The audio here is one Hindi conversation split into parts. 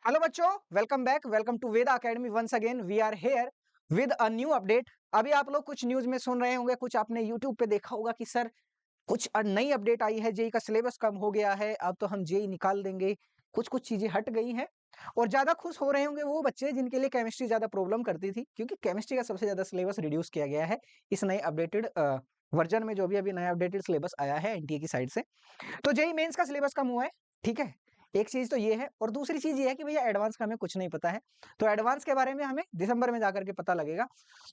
हेलो बच्चों, welcome back, welcome to Veda academy. Once again we are here with a new update. अभी आप लोग कुछ न्यूज में सुन रहे होंगे, कुछ आपने यूट्यूब पे देखा होगा कि सर कुछ नई अपडेट आई है, जेई का सिलेबस कम हो गया है, अब तो हम जेई निकाल देंगे, कुछ कुछ चीजें हट गई हैं। और ज्यादा खुश हो रहे होंगे वो बच्चे जिनके लिए केमिस्ट्री ज्यादा प्रॉब्लम करती थी, क्योंकि केमिस्ट्री का सबसे ज्यादा सिलेबस रिड्यूस किया गया है इस नए अपडेटेड वर्जन में, जो भी अभी नया अपडेटेड सिलेबस आया है एनटीए की साइड से। तो जेई मेंस का सिलेबस कम हुआ है, ठीक है। एक चीज तो ये है, और दूसरी चीज ये है कि भैया एडवांस का हमें कुछ नहीं पता है, तो एडवांस के बारे में हमें दिसंबर में जाकर के पता लगेगा।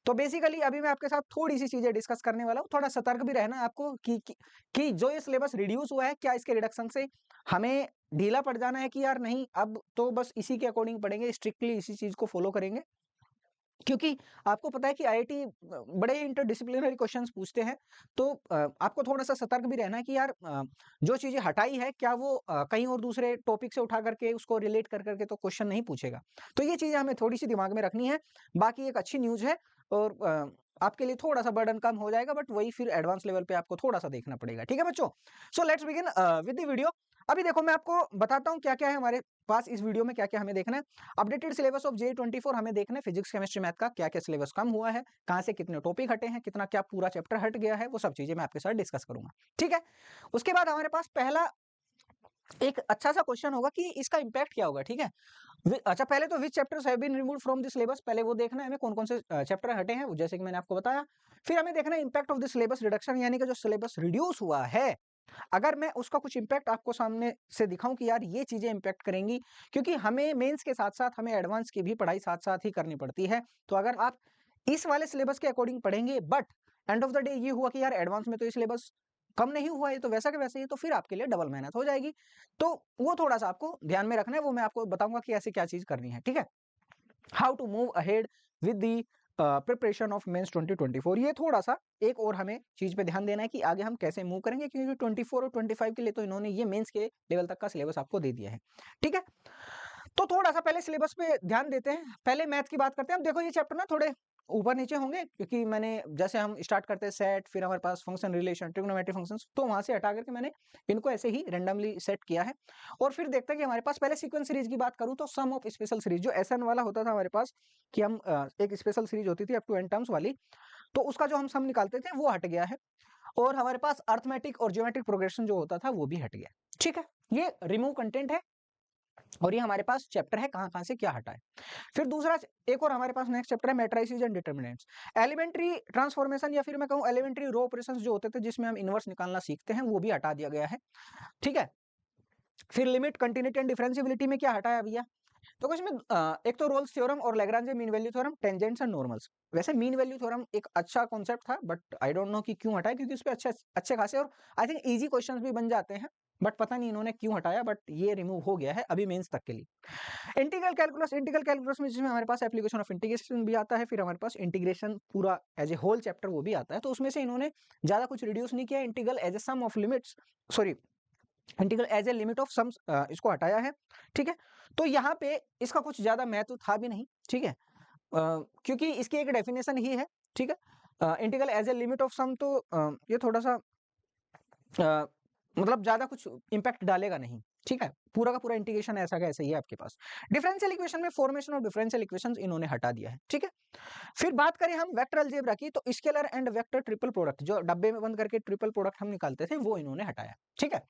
तो बेसिकली अभी मैं आपके साथ थोड़ी सी चीजें डिस्कस करने वाला हूँ। थोड़ा सतर्क भी रहना है आपको कि जो ये सिलेबस रिड्यूस हुआ है, क्या इसके रिडक्शन से हमें ढीला पड़ जाना है कि यार नहीं, अब तो बस इसी के अकॉर्डिंग पढ़ेंगे, स्ट्रिक्टली इसी चीज को फॉलो करेंगे। क्योंकि आपको पता है कि आईआईटी बड़े इंटरडिसिप्लिनरी क्वेश्चंस पूछते हैं, तो आपको थोड़ा सा सतर्क भी रहना है कि यार जो चीजें हटाई है, क्या वो कहीं और दूसरे टॉपिक से उठा करके उसको रिलेट कर करके तो क्वेश्चन नहीं पूछेगा। तो ये चीजें हमें थोड़ी सी दिमाग में रखनी है। बाकी एक अच्छी न्यूज है, और आपके लिए थोड़ा सा बर्डन कम हो जाएगा, बट वही फिर एडवांस लेवल पे आपको थोड़ा सा देखना पड़ेगा। ठीक है बच्चों, so let's begin with the video. अभी देखो, मैं आपको बताता हूँ क्या क्या है हमारे पास इस वीडियो में, क्या क्या हमें देखना है। अपडेटेड सिलेबस ऑफ J24 हमें देखना है, फिजिक्स केमिस्ट्री मैथ का क्या क्या सिलेबस कम हुआ है, कहां से कितने टॉपिक हटे हैं, कितना क्या पूरा चैप्टर हट गया है, वो सब चीजें मैं आपके साथ डिस्कस करूंगा। ठीक है। उसके बाद हमारे पास पहला एक अच्छा सा क्वेश्चन होगा कि इसका इंपैक्ट क्या होगा। ठीक है। अच्छा, पहले तो which chapters have been removed from the syllabus, पहले वो देखना है हमें कौन कौन से चैप्टर हटे हैं, जैसे कि मैंने आपको बताया। फिर हमें देखना है impact of the syllabus reduction, यानी कि जो सिलेबस रिड्यूस हुआ है, अगर मैं उसका कुछ इंपैक्ट आपको सामने से दिखाऊं कि यार ये चीजें इंपैक्ट करेंगी, क्योंकि हमें मेंस के साथ साथ हमें एडवांस की भी पढ़ाई साथ साथ ही करनी पड़ती है। तो अगर आप इस वाले सिलेबस के अकॉर्डिंग पढ़ेंगे, but end of the day ये हुआ कि यार एडवांस में तो ये सिलेबस कम नहीं हुआ है, तो वैसा के वैसे ही, तो फिर आपके लिए डबल मेहनत हो जाएगी। तो वो थोड़ा सा आपको ध्यान में रखना है, वो मैं आपको बताऊंगा कि ऐसे क्या चीज करनी है। ठीक है। How to move ahead with the preparation of mains 2024, ये थोड़ा सा एक और हमें चीज पे ध्यान देना है कि आगे हम कैसे मूव करेंगे, क्योंकि 24 और 25 के लिए तो इन्होंने ये मेंस के लेवल तक का सिलेबस आपको दे दिया है। ठीक है। तो थोड़ा सा पहले सिलेबस पे ध्यान देते हैं, पहले मैथ की बात करते हैं। अब देखो, ये चैप्टर ना थोड़े ऊपर नीचे होंगे, क्योंकि मैंने जैसे हम स्टार्ट करते हैं सेट, फिर हमारे पास फंक्शन रिलेशन, ट्रिग्नोमेट्री फंक्शंस, तो वहां से हटा करके मैंने इनको ऐसे ही रैंडमली सेट किया है। और फिर देखते हैं कि हमारे पास पहले सीक्वेंस सीरीज की बात करूं तो सम ऑफ स्पेशल सीरीज, जो एसएन वाला होता था हमारे पास, कि हम एक स्पेशल सीरीज होती थी अप टू एन टर्म्स वाली, तो उसका जो हम सम निकालते थे वो हट गया है। और हमारे पास अर्थमेटिक और ज्योमेट्रिक प्रोग्रेशन जो होता था वो भी हट गया। ठीक है। ये रिमूव कंटेंट है, और ये हमारे पास चैप्टर है कहां कहां से क्या हटा है। फिर दूसरा एक और हमारे पास नेक्स्ट चैप्टर है matrices and determinants, elementary transformation, या फिर मैं कहूं एलिमेंट्री रो ऑपरेशंस जो होते थे जिसमें हम इनवर्स निकालना सीखते हैं, वो भी हटा दिया गया है। ठीक है। फिर लिमिट, कंटिन्यूटी एंड डिफरेंशियबिलिटी में क्या हटाया भैया, तो कुछ में एक तो रोल्स थ्योरम और Lagrange mean value theorem, tangents and normals. वैसे मीन वैल्यू थ्योरम एक अच्छा कॉन्सेप्ट था, बट आई डोंट नो कि क्यों हटाया, क्योंकि उस पे अच्छे अच्छे खासे और आई थिंक इजी क्वेश्चंस भी बन जाते हैं, बट पता नहीं इन्होंने क्यों हटाया, बट ये रिमूव हो गया है अभी मेंस तक के लिए। इंटीग्रल कैलकुलस में जिसमें हमारे पास एप्लीकेशन ऑफ इंटीग्रेशन भी आता है, फिर हमारे पास इंटीग्रेशन पूरा एज ए होल चैप्टर वो भी आता है, तो उसमें से इन्होंने ज्यादा कुछ रिड्यूस नहीं किया। Integral as a sum of limits, sorry, integral as a limit of sums, इसको हटाया है। ठीक है। तो यहाँ पे इसका कुछ ज्यादा महत्व था भी नहीं। ठीक है। क्योंकि इसकी एक डेफिनेशन ही है। ठीक है। Integral as a limit of sum, तो ये थोड़ा सा मतलब ज्यादा कुछ इंपैक्ट डालेगा नहीं। ठीक है। पूरा का पूरा इंटीग्रेशन ऐसा का ऐसा ही है आपके पास। डिफरेंशियल इक्वेशन में फॉर्मेशन ऑफ डिफरेंशियल इक्वेशंस इन्होंने हटा दिया है। ठीक है। फिर बात करें हम वेक्टर अलजेब्रा की, तो scalar and vector triple product, जो डब्बे में बंद करके ट्रिपल प्रोडक्ट हम निकालते थे, वो इन्होंने हटाया। ठीक है।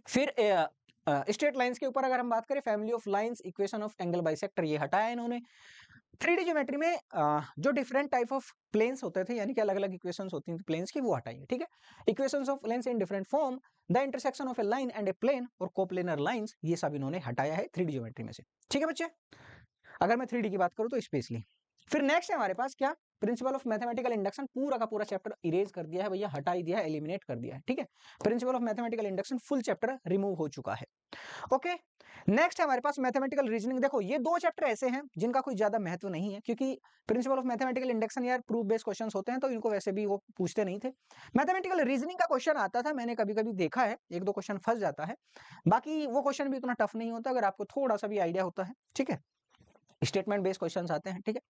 फिर स्ट्रेट लाइंस के ऊपर अगर हम बात करें, family of lines, equation of angle bisector, ये हटाया इन्होंने। 3D ज्योमेट्री में जो डिफरेंट टाइप ऑफ प्लेन्स होते थे, यानी कि अलग अलग इक्वेशंस होती थी प्लेन्स की, वो हटाई है। ठीक है। Equations of lines in different form, the intersection of a line and a plane और कोप्लेनर लाइंस, ये सब इन्होंने हटाया है 3D ज्योमेट्री में से। ठीक है बच्चे, अगर मैं 3D की बात करूं तो स्पेशली। फिर नेक्स्ट है हमारे पास क्या, प्रिंसिपल ऑफ मैथमेटिकल इंडक्शन, पूरा का पूरा चैप्टर इरेज कर दिया है भैया, हटा ही दिया है, एलिमिनेट कर दिया है। ठीक है। Principle of mathematical induction full chapter remove हो चुका है। ओके। नेक्स्ट है हमारे पास मैथमेटिकल रीजनिंग। देखो, ये दो चैप्टर ऐसे हैं जिनका कोई ज्यादा महत्व नहीं है, क्योंकि प्रिंसिपल ऑफ मैथमेटिकल इंडक्शन यार प्रूफ बेस्ड क्वेश्चंस होते हैं, तो इनको वैसे भी वो पूछते नहीं थे। मैथमेटिकल रीजनिंग का क्वेश्चन आता था, मैंने कभी कभी देखा है, एक दो क्वेश्चन फंस जाता है, बाकी वो क्वेश्चन भी उतना टफ नहीं होता अगर आपको थोड़ा सा भी आइडिया होता है। ठीक है। स्टेटमेंट बेस्ड क्वेश्चंस आते हैं। ठीक है।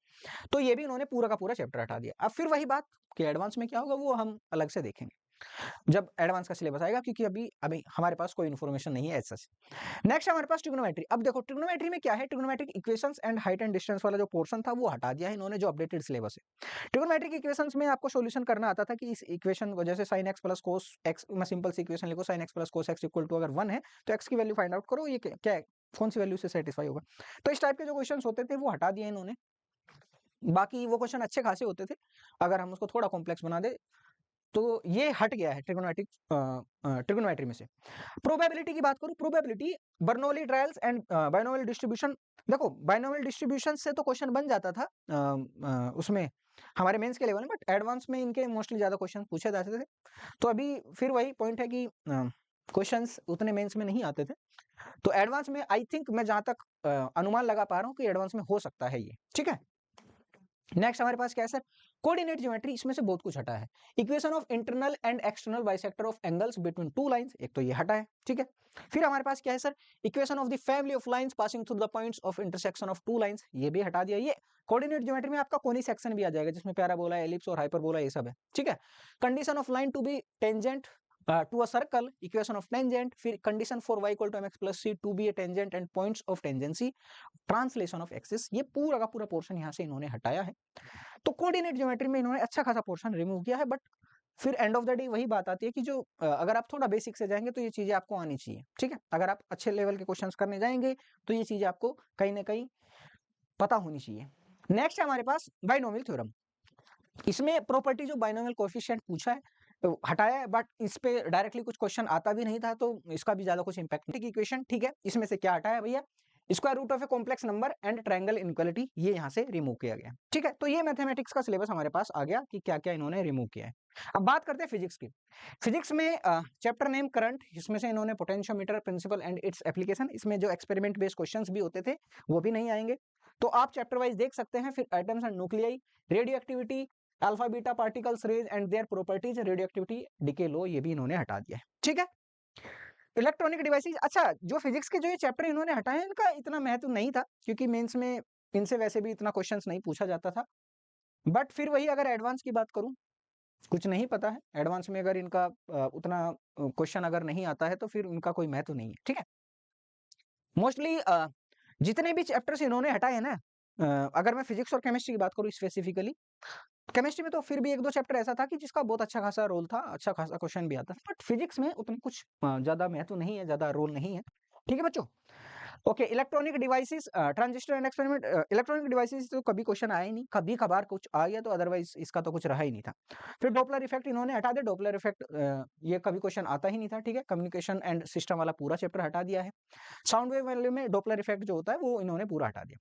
तो ये भी इन्होंने पूरा का पूरा चैप्टर हटा दिया। अब फिर वही बात कि एडवांस में क्या होगा वो हम अलग से देखेंगे। जब एडवांस का सिलेबस आएगा, क्योंकि अभी अभी हमारे पास कोई इन्फॉर्मेशन नहीं है एज सच। नेक्स्ट हमारे पास ट्रिग्नोमेट्री। अब देखो ट्रिग्नोमेट्री में क्या है, trigonometric equations and height and distance वाला जो पोर्शन था वो हटा दिया है इन्होंने, जो अपडेटेड सिलेबस है। ट्रिग्नोमेट्रिक इक्वेशंस में आपको सॉल्यूशन करना आता था कि इस इक्वेशन को जैसे sin x plus cos x, मैं सिंपल सी इक्वेशन लिखो sin x plus cos x equal to अगर 1 है तो x की वैल्यू फाइंड आउट करो, ये क्या है, कौन सी वैल्यू से सेटिस्फाई होगा। तो इस टाइप के जो क्वेश्चंस होते थे वो हटा दिए इन्होंने। बाकी वो क्वेश्चन अच्छे खासे होते थे, अगर हम उसको थोड़ा कॉम्प्लेक्स बना दे तो ये हट गया है ट्रिग्नोमेट्रिक ट्रिग्नोमेट्री में से। प्रोबेबिलिटी की बात करूं, probability Bernoulli trials and binomial distribution. देखो बाइनोमियल डिस्ट्रीब्यूशन से तो क्वेश्चन बन जाता था उसमें हमारे मेंस के लेवल में, बट एडवांस में इनके मोस्टली ज्यादा क्वेश्चन पूछे जाते थे। तो अभी फिर वही पॉइंट है कि क्वेश्चंस उतने मेंस में नहीं आते थे, तो एडवांस में आई थिंक मैं जहां तक अनुमान लगा पा रहा हूं कि एडवांस में हो सकता है ये, ठीक है। नेक्स्ट हमारे पास क्या है सर, कोऑर्डिनेट ज्योमेट्री। इसमें से बहुत कुछ हटा है। Equation of internal and external bisector of angles between two lines, एक तो ये हटा है, ठीक है। फिर हमारे पास क्या है sir, equation of the family of lines passing through the points of intersection of two lines, ये भी हटा दिया। ये कोऑर्डिनेट ज्योमेट्री में आपका कोनी सेक्शन भी आ जाएगा, जिसमें पैराबोला, एलिप्स और हाइपरबोला ये सब है, ठीक है। Condition of line to be tangent to a circle, equation of tangent, फिर condition for y equal to mx plus c to be a tangent and points of tangency, translation of axis, ये पूरा का पूरा पोर्शन यहाँ से इन्होंने हटाया है। तो कोऑर्डिनेट ज्योमेट्री में इन्होंने अच्छा खासा पोर्शन रिमूव किया है, बट फिर एंड ऑफ द डे वही बात आती है कि जो अगर आप थोड़ा बेसिक से जाएंगे तो ये चीजें आपको आनी चाहिए, ठीक है। अगर आप अच्छे लेवल के क्वेश्चंस करने जाएंगे तो ये चीजें आपको कहीं ना कहीं पता होनी चाहिए। नेक्स्ट है हमारे पास बाइनोमियल थ्योरम। इसमें प्रॉपर्टी जो बाइनोमियल कोएफिशिएंट पूछा है तो हटाया है, बट इस पे डायरेक्टली कुछ क्वेश्चन आता भी नहीं था, तो इसका भी ज्यादा कुछ इंपैक्ट नहीं। इक्वेशन, ठीक है, इसमें से क्या हटाया भैया, square root of a complex number and triangle inequality, ये यहाँ से रिमूव किया गया, ठीक है। तो ये मैथमेटिक्स का सिलेबस हमारे पास आ गया कि क्या क्या इन्होंने रिमूव किया है। अब बात करते हैं फिजिक्स की। फिजिक्स में चैप्टर नेम करंट, इसमें से इन्होंने potentiometer principle and its application, इसमें जो एक्सपेरिमेंट बेस्ड क्वेश्चंस भी होते थे वो भी नहीं आएंगे, तो आप चैप्टर वाइज देख सकते हैं। फिर atoms and nuclei, radioactivity, alpha beta particles, rays and their properties, radioactivity, decay लो, ये भी इन्होंने हटा दिया है, ठीक है। इलेक्ट्रॉनिक डिवाइसेस, अच्छा जो फिजिक्स के जो ये चैप्टर इन्होंने हटाए हैं इनका इतना महत्व नहीं था, क्योंकि मेंस में इनसे वैसे भी इतना क्वेश्चंस नहीं पूछा जाता था। बट फिर वही अगर एडवांस की बात करूं, कुछ नहीं पता है एडवांस में, अगर इनका उतना क्वेश्चन अगर नहीं आता है तो फिर उनका कोई महत्व नहीं है, ठीक है। मोस्टली जितने भी चैप्टर्स इन्होंने हटाए हैं ना, अगर मैं फिजिक्स और केमिस्ट्री की बात करूं स्पेसिफिकली, केमिस्ट्री में तो फिर भी एक दो चैप्टर ऐसा था कि जिसका बहुत अच्छा खासा रोल था, अच्छा खासा क्वेश्चन भी आता था, बट फिजिक्स में उतना कुछ ज्यादा महत्व नहीं है, ज्यादा रोल नहीं है, ठीक है बच्चों। Okay, electronic devices, transistor and experiment. Electronic devices तो कभी क्वेश्चन आया ही नहीं, कभी कभार कुछ आ गया, तो अदरवाइज इसका तो कुछ रहा ही नहीं था। फिर डॉपलर इफेक्ट इन्होंने हटा दिया, डॉपलर इफेक्ट ये कभी क्वेश्चन आता ही नहीं था, ठीक है। कम्युनिकेशन एंड सिस्टम वाला पूरा चैप्टर हटा दिया है। साउंड वेव वैल्यू में डॉपलर इफेक्ट जो होता है वो इन्होंने पूरा हटा दिया।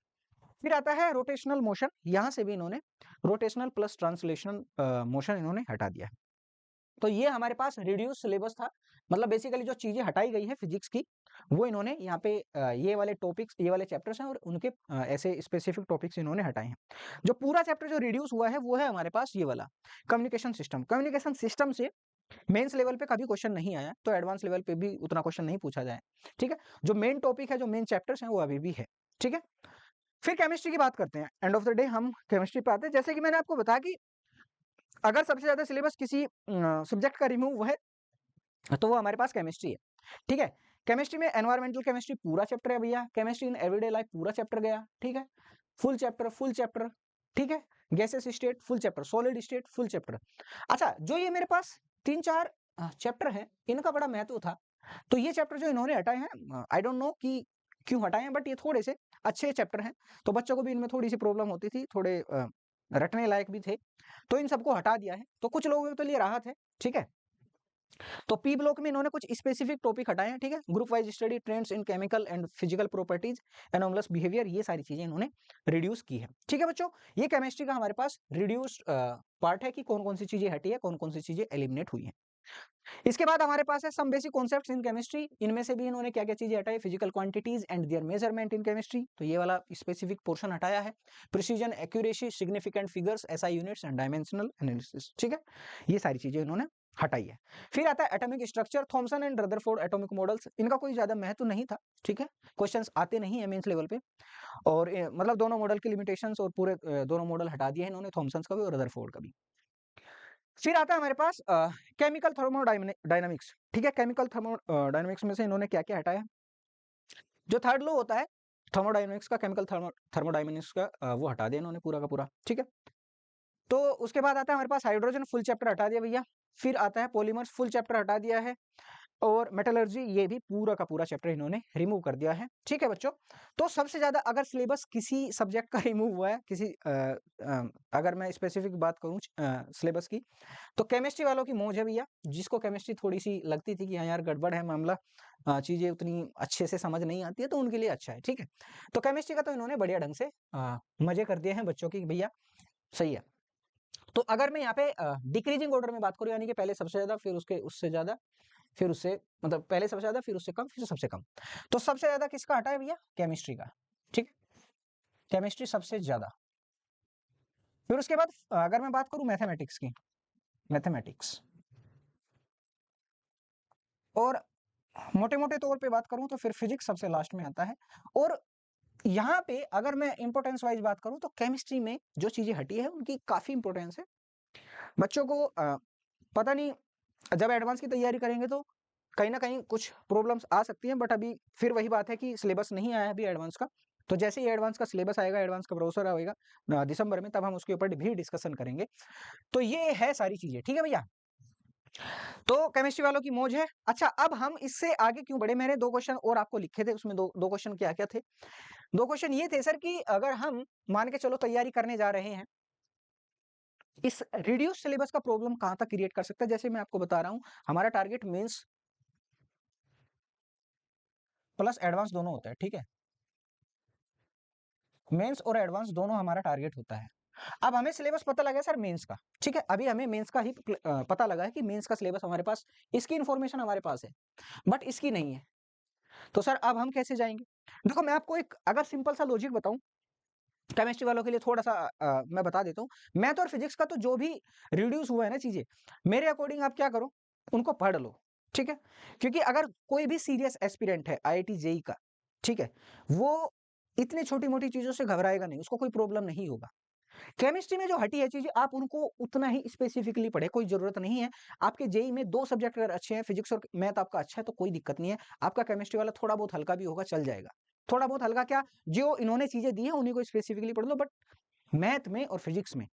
फिर आता है रोटेशनल मोशन, यहां से भी इन्होंने रोटेशनल प्लस ट्रांसलेशन मोशन इन्होंने हटा दिया है। तो ये हमारे पास रिड्यूस सिलेबस था, मतलब बेसिकली जो चीजें हटाई गई है फिजिक्स की वो इन्होंने यहाँ पे ये वाले टॉपिक्स, ये वाले चैप्टर्स हैं और उनके ऐसे स्पेसिफिक टॉपिक्स इन्होंने हटाए हैं। जो पूरा चैप्टर जो रिड्यूस हुआ है वो है हमारे पास ये वाला कम्युनिकेशन सिस्टम। कम्युनिकेशन सिस्टम से मेंस लेवल पे कभी क्वेश्चन नहीं आया, तो एडवांस लेवल पे भी उतना क्वेश्चन नहीं पूछा जाए, ठीक है। जो मेन टॉपिक है, जो मेन चैप्टर्स हैं वो अभी भी है, ठीक है। फिर केमिस्ट्री की बात करते हैं, एंड ऑफ द डे हम केमिस्ट्री पे आते हैं। जैसे कि मैंने आपको बताया कि अगर सबसे ज्यादा सिलेबस किसी सब्जेक्ट का रिमूव है तो वो हमारे पास केमिस्ट्री है, ठीक है। केमिस्ट्री में एनवायरमेंटल केमिस्ट्री पूरा चैप्टर है भैया, केमिस्ट्री इन एवरीडे लाइफ पूरा चैप्टर गया, ठीक है। फुल चैप्टर, फुल चैप्टर, ठीक है। Gases state full chapter, solid state full chapter. अच्छा, जो ये मेरे पास 3-4 चैप्टर है इनका बड़ा महत्व था, तो ये चैप्टर जो इन्होंने हटाए हैं, आई डोंट नो कि क्यों हटाए हैं, बट ये थोड़े से अच्छे चैप्टर हैं, तो बच्चों को भी इनमें थोड़ी सी प्रॉब्लम होती थी, थोड़े रटने लायक भी थे, तो इन सबको हटा दिया है, तो कुछ लोगों के लिए राहत है, ठीक है। तो पी ब्लॉक में इन्होंने कुछ स्पेसिफिक टॉपिक हटाए हैं, ठीक है। Group wise study, trends in chemical and physical properties, anomalous behaviour, ये सारी चीजें इन्होंने रिड्यूस की है, ठीक है बच्चों। ये केमिस्ट्री का हमारे पास रिड्यूस्ड पार्ट है कि कौन कौन सी चीजें हटी है, कौन कौन सी चीजें एलिमिनेट हुई है। इसके बाद हमारे पास है some basic concepts in chemistry, इनमें से भी इन्होंने क्या क्या चीजें हटाई, physical quantities and their measurement in chemistry, तो ये वाला स्पेसिफिक पोर्शन हटाया है। Precision, accuracy, significant figures, SI units and dimensional analysis, ठीक है, ये सारी चीजें इन्होंने हटाई है। फिर आता है atomic structure, Thomson and Rutherford atomic models, इनका कोई ज्यादा महत्व नहीं था, ठीक है। क्वेश्चंस आते नहीं है मेंस लेवल पे, और मतलब दोनों मॉडल की लिमिटेशंस और पूरे दोनों मॉडल हटा दिए हैं इन्होंने, थॉमसन का भी और रदरफोर्ड का भी। फिर आता है हमारे पास केमिकल थर्मोडायनामिक्स। ठीक है, केमिकल थर्मोडायनामिक्स में से इन्होंने क्या क्या हटाया। जो थर्ड लॉ होता है थर्मोडायनामिक्स का, केमिकल थर्मोडायनामिक्स का, वो हटा दिया इन्होंने पूरा का पूरा। ठीक है, तो उसके बाद आता है हमारे पास हाइड्रोजन, फुल चैप्टर हटा दिया भैया। फिर आता है पॉलीमर्स, फुल चैप्टर हटा दिया है। और मेटलर्जी, ये भी पूरा का पूरा चैप्टर इन्होंने रिमूव कर दिया है। ठीक है बच्चों, तो सबसे ज्यादा अगर सिलेबस किसी सब्जेक्ट का रिमूव हुआ है, किसी अगर मैं स्पेसिफिक बात करूं सिलेबस की, तो केमिस्ट्री वालों की मौज है भैया। जिसको केमिस्ट्री थोड़ी सी लगती थी कि हाँ यार गड़बड़ है मामला, चीजें उतनी अच्छे से समझ नहीं आती है, तो उनके लिए अच्छा है। ठीक है, तो केमिस्ट्री का तो इन्होंने बढ़िया ढंग से मजे कर दिए हैं बच्चों की भैया, सही है। तो अगर मैं यहाँ पे डिक्रीजिंग ऑर्डर में बात करूँ, यानी कि पहले सबसे ज्यादा, फिर उसके उससे ज्यादा, फिर उससे मतलब पहले सबसे ज्यादा, फिर उससे कम, फिर सबसे कम, तो सबसे ज्यादा किसका हटा है भैया? केमिस्ट्री का। ठीक है, केमिस्ट्री सबसे ज्यादा। फिर उसके बाद अगर मैं बात करूं मैथमेटिक्स की, मैथमेटिक्स, और मोटे मोटे तौर पे बात करूं तो फिर फिजिक्स सबसे लास्ट में आता है। और यहाँ पे अगर मैं इंपोर्टेंस वाइज बात करूं तो केमिस्ट्री में जो चीजें हटी है उनकी काफी इंपोर्टेंस है। बच्चों को पता नहीं, जब एडवांस की तैयारी करेंगे तो कहीं ना कहीं कुछ प्रॉब्लम्स आ सकती हैं, बट अभी फिर वही बात है कि सिलेबस नहीं आया है अभी एडवांस का। तो जैसे ही एडवांस का सिलेबस आएगा, एडवांस का ब्रोशर आएगा दिसंबर में, तब हम उसके ऊपर भी डिस्कशन करेंगे। तो ये है सारी चीजें। ठीक है भैया, तो केमिस्ट्री वालों की मौज है। अच्छा, अब हम इससे आगे क्यों बढ़े, मैंने दो क्वेश्चन और आपको लिखे थे, उसमें दो क्वेश्चन क्या क्या थे। दो क्वेश्चन ये थे सर कि अगर हम मान के चलो तैयारी करने जा रहे हैं, इस रिड्यूस सिलेबस का प्रॉब्लम कहां तक क्रिएट कर सकता है। जैसे मैं आपको बता रहा हूं, हमारा टारगेट मेंस प्लस एडवांस दोनों होता है। ठीक है, मेंस और एडवांस दोनों हमारा टारगेट होता है। अब हमें सिलेबस पता लगा सर मेंस का। ठीक है, अभी हमें मेंस का ही पता लगा है कि मेंस का सिलेबस हमारे पास, इसकी इंफॉर्मेशन हमारे पास है, बट इसकी नहीं है। तो सर अब हम कैसे जाएंगे? देखो मैं आपको एक अगर सिंपल सा लॉजिक बताऊं, केमिस्ट्री वालों के लिए थोड़ा सा मैं बता देता हूं। मैथ और फिजिक्स का तो जो भी रिड्यूस हुआ है ना चीजें, मेरे अकॉर्डिंग आप क्या करो, उनको पढ़ लो। ठीक है, क्योंकि अगर कोई भी सीरियस एस्पिरेंट है आईआईटी जेई का, ठीक है, वो इतनी छोटी मोटी चीजों से घबराएगा नहीं, उसको कोई प्रॉब्लम नहीं होगा। केमिस्ट्री में जो हटी है चीजें, आप उनको उतना ही स्पेसिफिकली पढ़े, कोई जरूरत नहीं है। आपके जेई में दो सब्जेक्ट अगर अच्छे हैं, फिजिक्स और मैथ आपका अच्छा है, तो कोई दिक्कत नहीं है। आपका केमिस्ट्री वाला थोड़ा बहुत हल्का भी होगा, चल जाएगा। थोड़ा बहुत हल्का क्या, जो इन्होंने चीजें दी है उन्हीं को स्पेसिफिकली पढ़ लो। बट मैथ में और फिजिक्स में,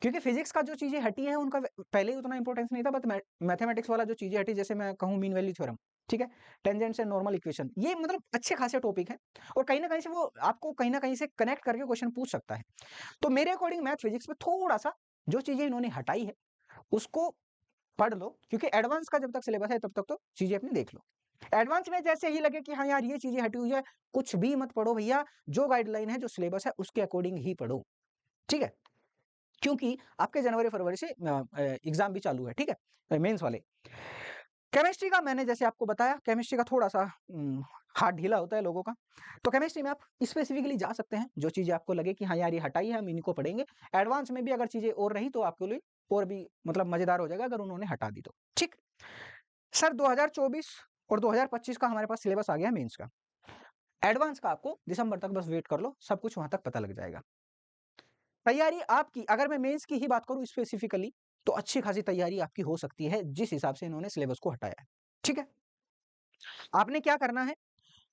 क्योंकि फिजिक्स का जो चीजें हटी है उनका पहले ही उतना इंपॉर्टेंस नहीं था, बट मैथमेटिक्स वाला जो चीजें हटी, जैसे मैं कहूँ मीन वैल्यू थ्योरम, ठीक है, टेंजेंट्स एंड नॉर्मल इक्वेशन, ये मतलब अच्छे खासे टॉपिक है, और कहीं ना कहीं से वो आपको कहीं ना कहीं से कनेक्ट करके क्वेश्चन पूछ सकता है। तो मेरे अकॉर्डिंग मैथ फिजिक्स में थोड़ा सा जो चीजें इन्होंने हटाई है उसको पढ़ लो, क्योंकि एडवांस का जब तक सिलेबस है तब तक तो चीजें अपनी देख लो। एडवांस में जैसे ही लगे कि हाँ यार ये चीजें हटी हुई है, कुछ भी मत पढ़ो भैया, जो गाइडलाइन है, जो सिलेबस है, उसके अकॉर्डिंग ही पढ़ो। ठीक है, क्योंकि आपके जनवरी फरवरी से एग्जाम भी चालू है। ठीक है, मेंस वाले। केमिस्ट्री का मैंने जैसे आपको बताया, केमिस्ट्री का थोड़ा सा हाथ ढीला होता है लोगों का, तो केमिस्ट्री में आप स्पेसिफिकली जा सकते हैं, जो चीजें आपको लगे कि हाँ यार ये हटाई है, हम इनको पढ़ेंगे। एडवांस में भी अगर चीजें और रही तो आपके लिए और भी मतलब मजेदार हो जाएगा, अगर उन्होंने हटा दी तो। ठीक सर, 2024 और 2025 का हमारे पास सिलेबस आ गया है मेंस का। एडवांस का आपको दिसंबर तक बस वेट कर लो, सब कुछ वहां तक पता लग जाएगा। तैयारी आपकी, अगर मैं मेंस की ही बात करूं स्पेसिफिकली, तो अच्छी खासी तैयारी आपकी हो सकती है, जिस हिसाब से इन्होंने सिलेबस को हटाया है। ठीक है, आपने क्या करना है,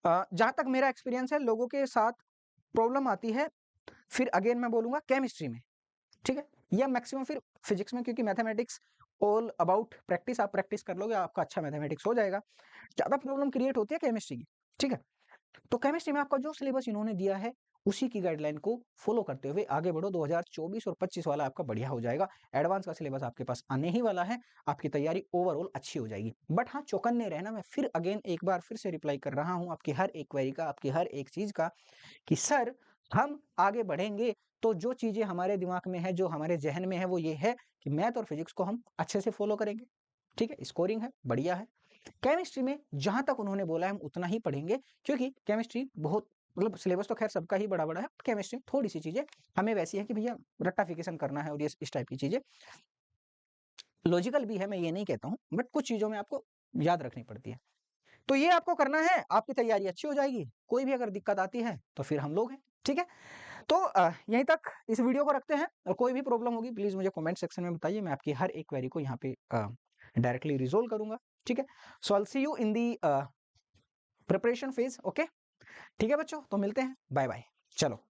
जहां तक मेरा एक्सपीरियंस है, लोगों के साथ प्रॉब्लम आती है, फिर अगेन मैं बोलूंगा केमिस्ट्री में, ठीक है, या मैक्सिमम फिर फिजिक्स में, क्योंकि मैथमेटिक्स ऑल अबाउट प्रैक्टिस, आप प्रैक्टिस कर लोगे आपका अच्छा मैथमेटिक्स हो जाएगा। ज्यादा प्रॉब्लम क्रिएट होती है केमिस्ट्री की। ठीक है, तो केमिस्ट्री में आपका जो सिलेबस इन्होंने दिया है उसी की गाइडलाइन को फॉलो करते हुए आगे बढ़ो, 2024 और 25 वाला आपका बढ़िया हो जाएगा। एडवांस का सिलेबस आपके पास आने ही वाला है, आपकी तैयारी ओवरऑल अच्छी हो जाएगी। बट हाँ, चौकन्ने रहना, मैं फिर अगेन एक बार फिर से रिप्लाई कर रहा हूँ आपकी हर एक क्वेरी का, आपकी हर एक चीज का, कि सर हम आगे बढ़ेंगे तो जो चीजें हमारे दिमाग में है, जो हमारे जहन में है, वो ये है कि मैथ और फिजिक्स को हम अच्छे से फॉलो करेंगे। ठीक है, स्कोरिंग है, बढ़िया है। केमिस्ट्री में जहां तक उन्होंने बोला है हम उतना ही पढ़ेंगे, क्योंकि केमिस्ट्री बहुत मतलब सिलेबस तो खैर सबका ही बड़ा बड़ा है, केमिस्ट्री थोड़ी सी चीजें हमें वैसी है कि भैया रट्टाफिकेशन करना है, और ये इस टाइप की चीजें लॉजिकल भी है, मैं ये नहीं कहता हूँ, बट कुछ चीजों में आपको याद रखनी पड़ती है। तो ये आपको करना है, आपकी तैयारी अच्छी हो जाएगी। कोई भी अगर दिक्कत आती है तो फिर हम लोग हैं। ठीक है, तो यहीं तक इस वीडियो को रखते हैं, और कोई भी प्रॉब्लम होगी प्लीज मुझे कमेंट सेक्शन में बताइए, मैं आपकी हर एक क्वेरी को यहाँ पे डायरेक्टली रिजोल्व करूंगा, ठीक है। So I will see you in the preparation phase, okay. ठीक है बच्चों, तो मिलते हैं, बाय बाय। चलो।